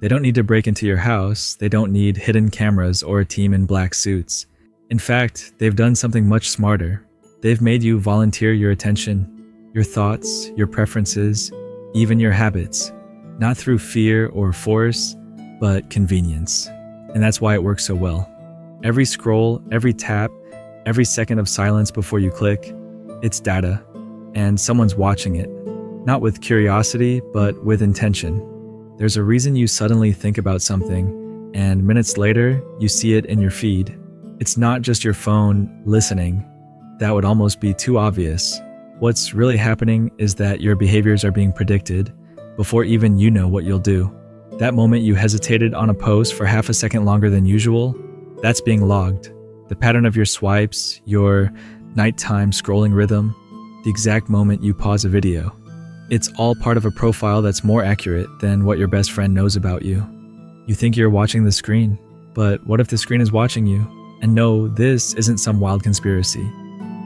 They don't need to break into your house. They don't need hidden cameras or a team in black suits. In fact, they've done something much smarter. They've made you volunteer your attention, your thoughts, your preferences, even your habits, not through fear or force, but convenience. And that's why it works so well. Every scroll, every tap, every second of silence before you click, it's data, and someone's watching it, not with curiosity, but with intention. There's a reason you suddenly think about something, and minutes later, you see it in your feed. It's not just your phone listening. That would almost be too obvious. What's really happening is that your behaviors are being predicted before even you know what you'll do. That moment you hesitated on a post for half a second longer than usual, that's being logged. The pattern of your swipes, your nighttime scrolling rhythm, the exact moment you pause a video. It's all part of a profile that's more accurate than what your best friend knows about you. You think you're watching the screen, but what if the screen is watching you? And no, this isn't some wild conspiracy.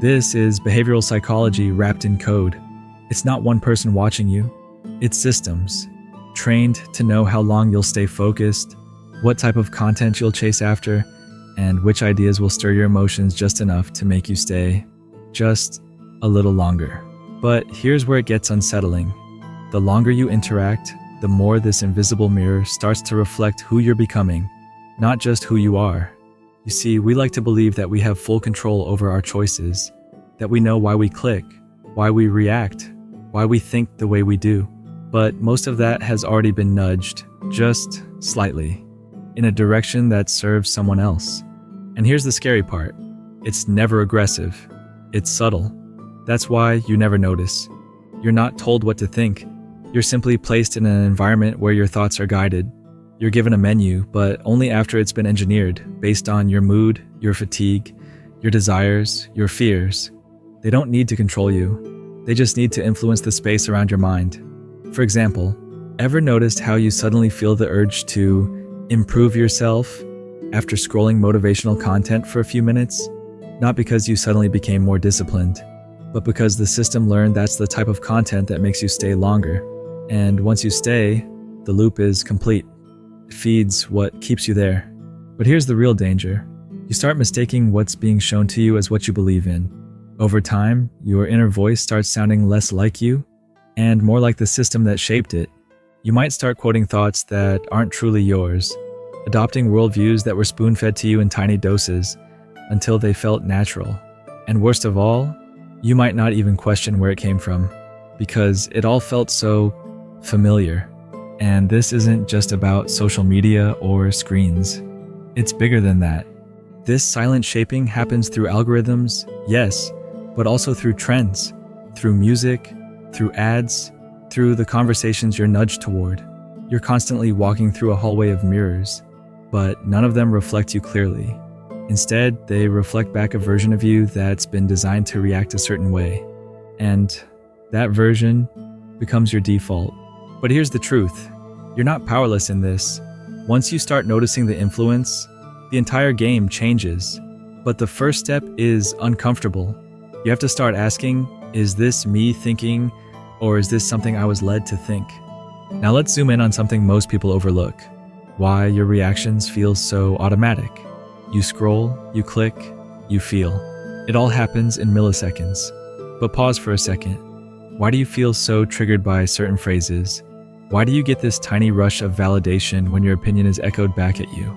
This is behavioral psychology wrapped in code. It's not one person watching you. It's systems, trained to know how long you'll stay focused, what type of content you'll chase after, and which ideas will stir your emotions just enough to make you stay just a little longer. But here's where it gets unsettling. The longer you interact, the more this invisible mirror starts to reflect who you're becoming, not just who you are. You see, we like to believe that we have full control over our choices, that we know why we click, why we react, why we think the way we do. But most of that has already been nudged, just slightly, in a direction that serves someone else. And here's the scary part. It's never aggressive. It's subtle. That's why you never notice. You're not told what to think. You're simply placed in an environment where your thoughts are guided. You're given a menu, but only after it's been engineered, based on your mood, your fatigue, your desires, your fears. They don't need to control you. They just need to influence the space around your mind. For example, ever noticed how you suddenly feel the urge to improve yourself after scrolling motivational content for a few minutes? Not because you suddenly became more disciplined, but because the system learned that's the type of content that makes you stay longer. And once you stay, the loop is complete. It feeds what keeps you there. But here's the real danger. You start mistaking what's being shown to you as what you believe in. Over time, your inner voice starts sounding less like you and more like the system that shaped it. You might start quoting thoughts that aren't truly yours, adopting worldviews that were spoon-fed to you in tiny doses until they felt natural. And worst of all, you might not even question where it came from, because it all felt so familiar. And this isn't just about social media or screens. It's bigger than that. This silent shaping happens through algorithms, yes, but also through trends, through music, through ads, through the conversations you're nudged toward. You're constantly walking through a hallway of mirrors, but none of them reflect you clearly. Instead, they reflect back a version of you that's been designed to react a certain way. And that version becomes your default. But here's the truth. You're not powerless in this. Once you start noticing the influence, the entire game changes. But the first step is uncomfortable. You have to start asking, is this me thinking, or is this something I was led to think? Now let's zoom in on something most people overlook. Why your reactions feel so automatic. You scroll, you click, you feel. It all happens in milliseconds. But pause for a second. Why do you feel so triggered by certain phrases? Why do you get this tiny rush of validation when your opinion is echoed back at you?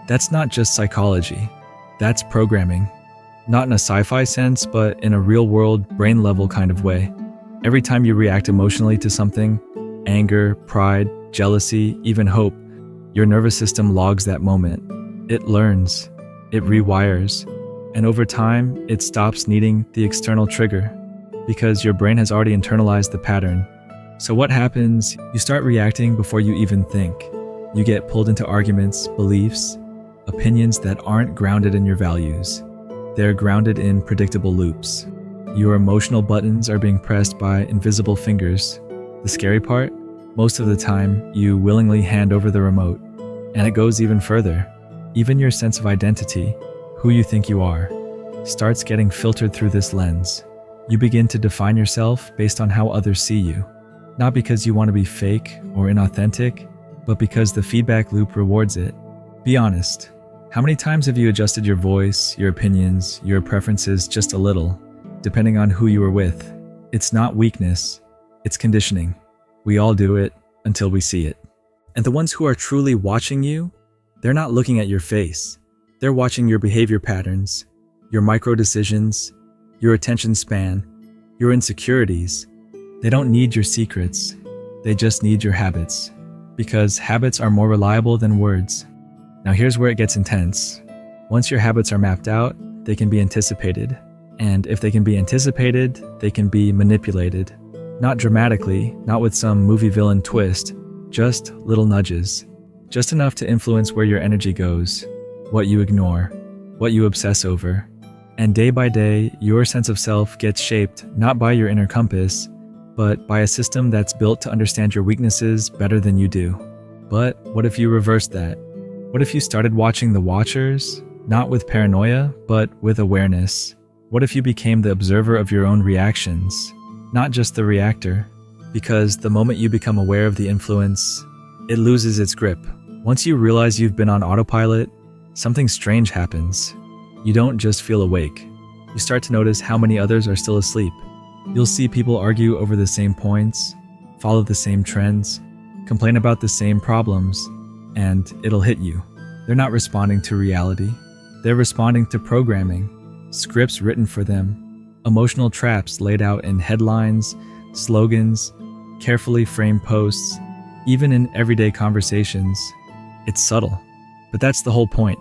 That's not just psychology. That's programming. Not in a sci-fi sense, but in a real-world, brain-level kind of way. Every time you react emotionally to something, anger, pride, jealousy, even hope, your nervous system logs that moment. It learns, it rewires, and over time, it stops needing the external trigger because your brain has already internalized the pattern. So what happens? You start reacting before you even think. You get pulled into arguments, beliefs, opinions that aren't grounded in your values. They're grounded in predictable loops. Your emotional buttons are being pressed by invisible fingers. The scary part? Most of the time, you willingly hand over the remote. And it goes even further. Even your sense of identity, who you think you are, starts getting filtered through this lens. You begin to define yourself based on how others see you. Not because you want to be fake or inauthentic, but because the feedback loop rewards it. Be honest. How many times have you adjusted your voice, your opinions, your preferences just a little, depending on who you were with? It's not weakness, it's conditioning. We all do it until we see it. And the ones who are truly watching you, they're not looking at your face. They're watching your behavior patterns, your micro decisions, your attention span, your insecurities. They don't need your secrets. They just need your habits. Because habits are more reliable than words. Now here's where it gets intense. Once your habits are mapped out, they can be anticipated. And if they can be anticipated, they can be manipulated. Not dramatically, not with some movie villain twist, just little nudges. Just enough to influence where your energy goes, what you ignore, what you obsess over. And day by day, your sense of self gets shaped not by your inner compass, but by a system that's built to understand your weaknesses better than you do. But what if you reversed that? What if you started watching the watchers, not with paranoia, but with awareness? What if you became the observer of your own reactions, not just the reactor? Because the moment you become aware of the influence, it loses its grip. Once you realize you've been on autopilot, something strange happens. You don't just feel awake. You start to notice how many others are still asleep. You'll see people argue over the same points, follow the same trends, complain about the same problems, and it'll hit you. They're not responding to reality. They're responding to programming, scripts written for them, emotional traps laid out in headlines, slogans, carefully framed posts, even in everyday conversations. It's subtle, but that's the whole point.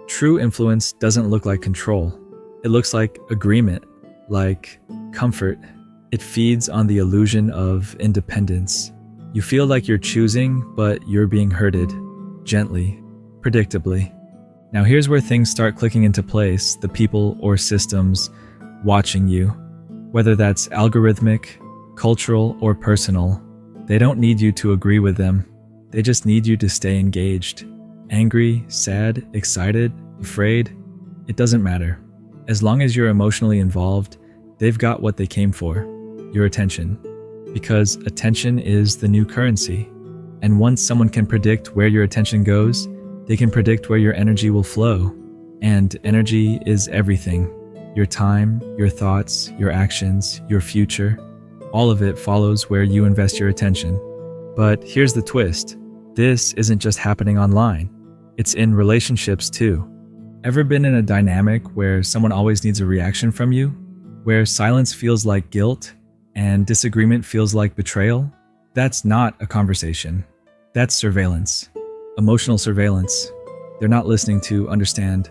True influence doesn't look like control. It looks like agreement, like comfort. It feeds on the illusion of independence. You feel like you're choosing, but you're being herded, gently, predictably. Now here's where things start clicking into place, the people or systems watching you. Whether that's algorithmic, cultural, or personal, they don't need you to agree with them. They just need you to stay engaged. Angry, sad, excited, afraid, it doesn't matter. As long as you're emotionally involved, they've got what they came for, your attention. Because attention is the new currency. And once someone can predict where your attention goes, they can predict where your energy will flow. And energy is everything. Your time, your thoughts, your actions, your future. All of it follows where you invest your attention. But here's the twist. This isn't just happening online. It's in relationships too. Ever been in a dynamic where someone always needs a reaction from you? Where silence feels like guilt and disagreement feels like betrayal? That's not a conversation. That's surveillance. Emotional surveillance. They're not listening to understand.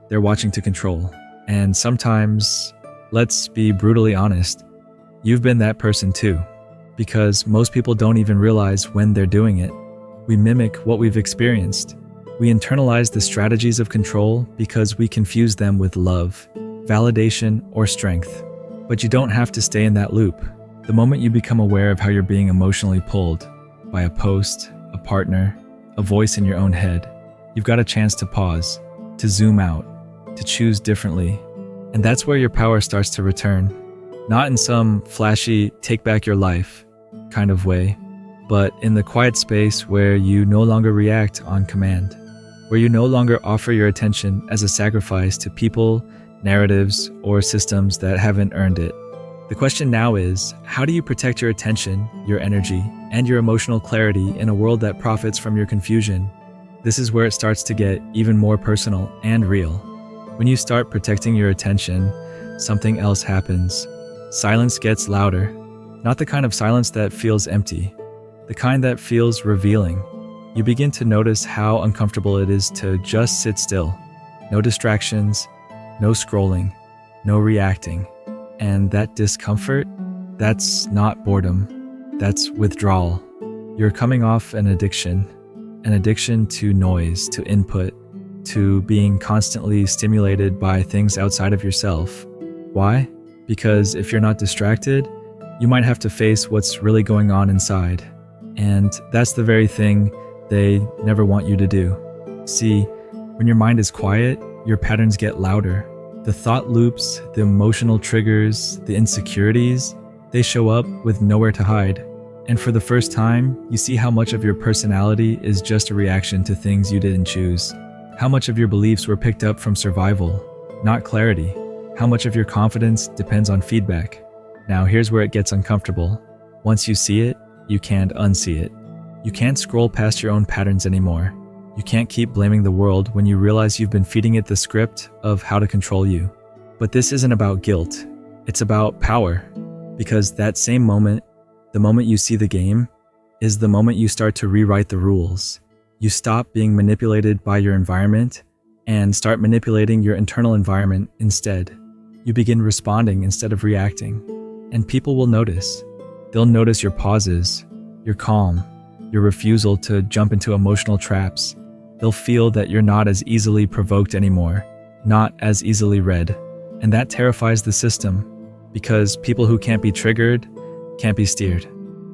They're watching to control. And sometimes, let's be brutally honest, you've been that person too. Because most people don't even realize when they're doing it. We mimic what we've experienced. We internalize the strategies of control because we confuse them with love, validation, or strength. But you don't have to stay in that loop. The moment you become aware of how you're being emotionally pulled by a post, a partner, a voice in your own head, you've got a chance to pause, to zoom out, to choose differently. And that's where your power starts to return. Not in some flashy, take back your life kind of way, but in the quiet space where you no longer react on command, where you no longer offer your attention as a sacrifice to people, narratives, or systems that haven't earned it. The question now is, how do you protect your attention, your energy, and your emotional clarity in a world that profits from your confusion? This is where it starts to get even more personal and real. When you start protecting your attention, something else happens. Silence gets louder. Not the kind of silence that feels empty, the kind that feels revealing. You begin to notice how uncomfortable it is to just sit still. No distractions, no scrolling, no reacting. And that discomfort, that's not boredom, that's withdrawal. You're coming off an addiction to noise, to input, to being constantly stimulated by things outside of yourself. Why? Because if you're not distracted, you might have to face what's really going on inside. And that's the very thing they never want you to do. See, when your mind is quiet, your patterns get louder. The thought loops, the emotional triggers, the insecurities, they show up with nowhere to hide. And for the first time, you see how much of your personality is just a reaction to things you didn't choose. How much of your beliefs were picked up from survival, not clarity. How much of your confidence depends on feedback. Now here's where it gets uncomfortable. Once you see it, you can't unsee it. You can't scroll past your own patterns anymore. You can't keep blaming the world when you realize you've been feeding it the script of how to control you. But this isn't about guilt. It's about power. Because that same moment, the moment you see the game, is the moment you start to rewrite the rules. You stop being manipulated by your environment and start manipulating your internal environment instead. You begin responding instead of reacting. And people will notice. They'll notice your pauses, your calm, your refusal to jump into emotional traps. They'll feel that you're not as easily provoked anymore, not as easily read. And that terrifies the system, because people who can't be triggered can't be steered.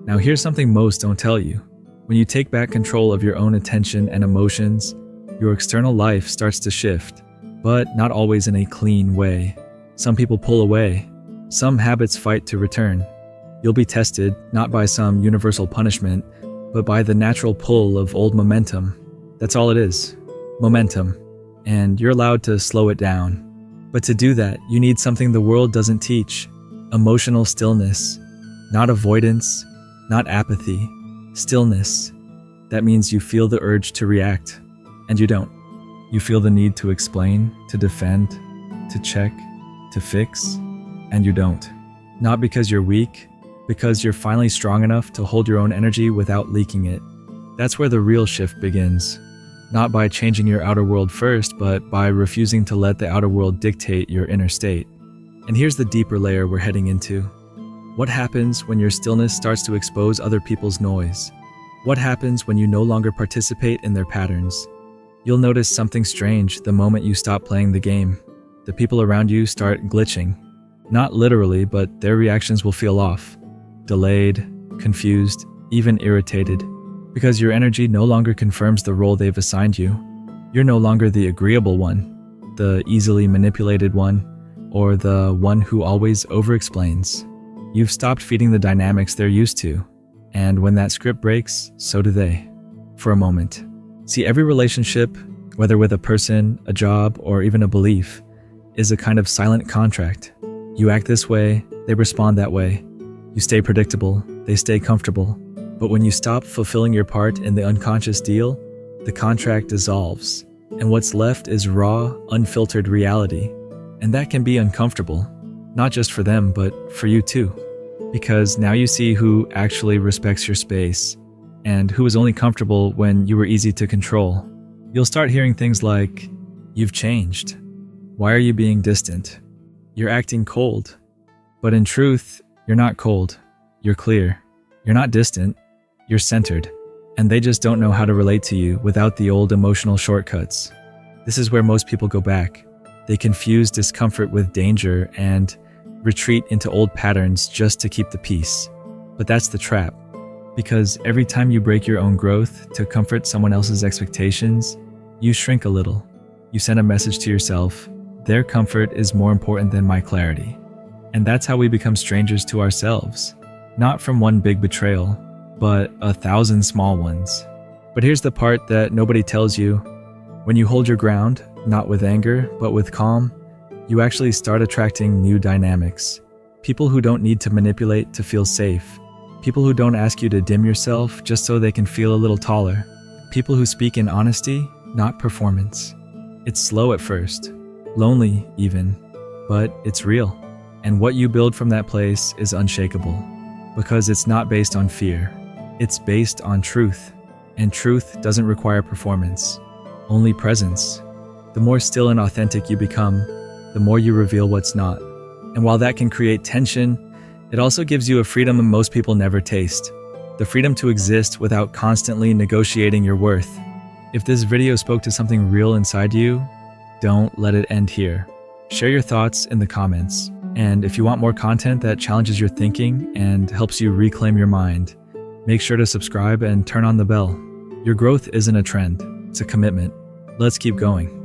Now here's something most don't tell you. When you take back control of your own attention and emotions, your external life starts to shift, but not always in a clean way. Some people pull away. Some habits fight to return. You'll be tested not by some universal punishment, but by the natural pull of old momentum. That's all it is. Momentum. And you're allowed to slow it down. But to do that, you need something the world doesn't teach. Emotional stillness. Not avoidance, not apathy. Stillness. That means you feel the urge to react, and you don't. You feel the need to explain, to defend, to check, to fix, and you don't. Not because you're weak, because you're finally strong enough to hold your own energy without leaking it. That's where the real shift begins. Not by changing your outer world first, but by refusing to let the outer world dictate your inner state. And here's the deeper layer we're heading into. What happens when your stillness starts to expose other people's noise? What happens when you no longer participate in their patterns? You'll notice something strange the moment you stop playing the game. The people around you start glitching. Not literally, but their reactions will feel off. Delayed, confused, even irritated. Because your energy no longer confirms the role they've assigned you. You're no longer the agreeable one, the easily manipulated one, or the one who always over-explains. You've stopped feeding the dynamics they're used to. And when that script breaks, so do they. For a moment. See, every relationship, whether with a person, a job, or even a belief, is a kind of silent contract. You act this way, they respond that way. You stay predictable, they stay comfortable. But when you stop fulfilling your part in the unconscious deal, the contract dissolves. And what's left is raw, unfiltered reality. And that can be uncomfortable, not just for them, but for you too. Because now you see who actually respects your space, and who was only comfortable when you were easy to control. You'll start hearing things like, "You've changed. Why are you being distant? You're acting cold." But in truth, you're not cold. You're clear. You're not distant. You're centered. And they just don't know how to relate to you without the old emotional shortcuts. This is where most people go back. They confuse discomfort with danger and retreat into old patterns just to keep the peace. But that's the trap. Because every time you break your own growth to comfort someone else's expectations, you shrink a little. You send a message to yourself, their comfort is more important than my clarity. And that's how we become strangers to ourselves. Not from one big betrayal, but 1,000 small ones. But here's the part that nobody tells you. When you hold your ground, not with anger, but with calm, you actually start attracting new dynamics. People who don't need to manipulate to feel safe. People who don't ask you to dim yourself just so they can feel a little taller. People who speak in honesty, not performance. It's slow at first, lonely even, but it's real. And what you build from that place is unshakable, because it's not based on fear. It's based on truth, and truth doesn't require performance, only presence. The more still and authentic you become, the more you reveal what's not. And while that can create tension, it also gives you a freedom most people never taste. The freedom to exist without constantly negotiating your worth. If this video spoke to something real inside you, don't let it end here. Share your thoughts in the comments. And if you want more content that challenges your thinking and helps you reclaim your mind, make sure to subscribe and turn on the bell. Your growth isn't a trend, it's a commitment. Let's keep going.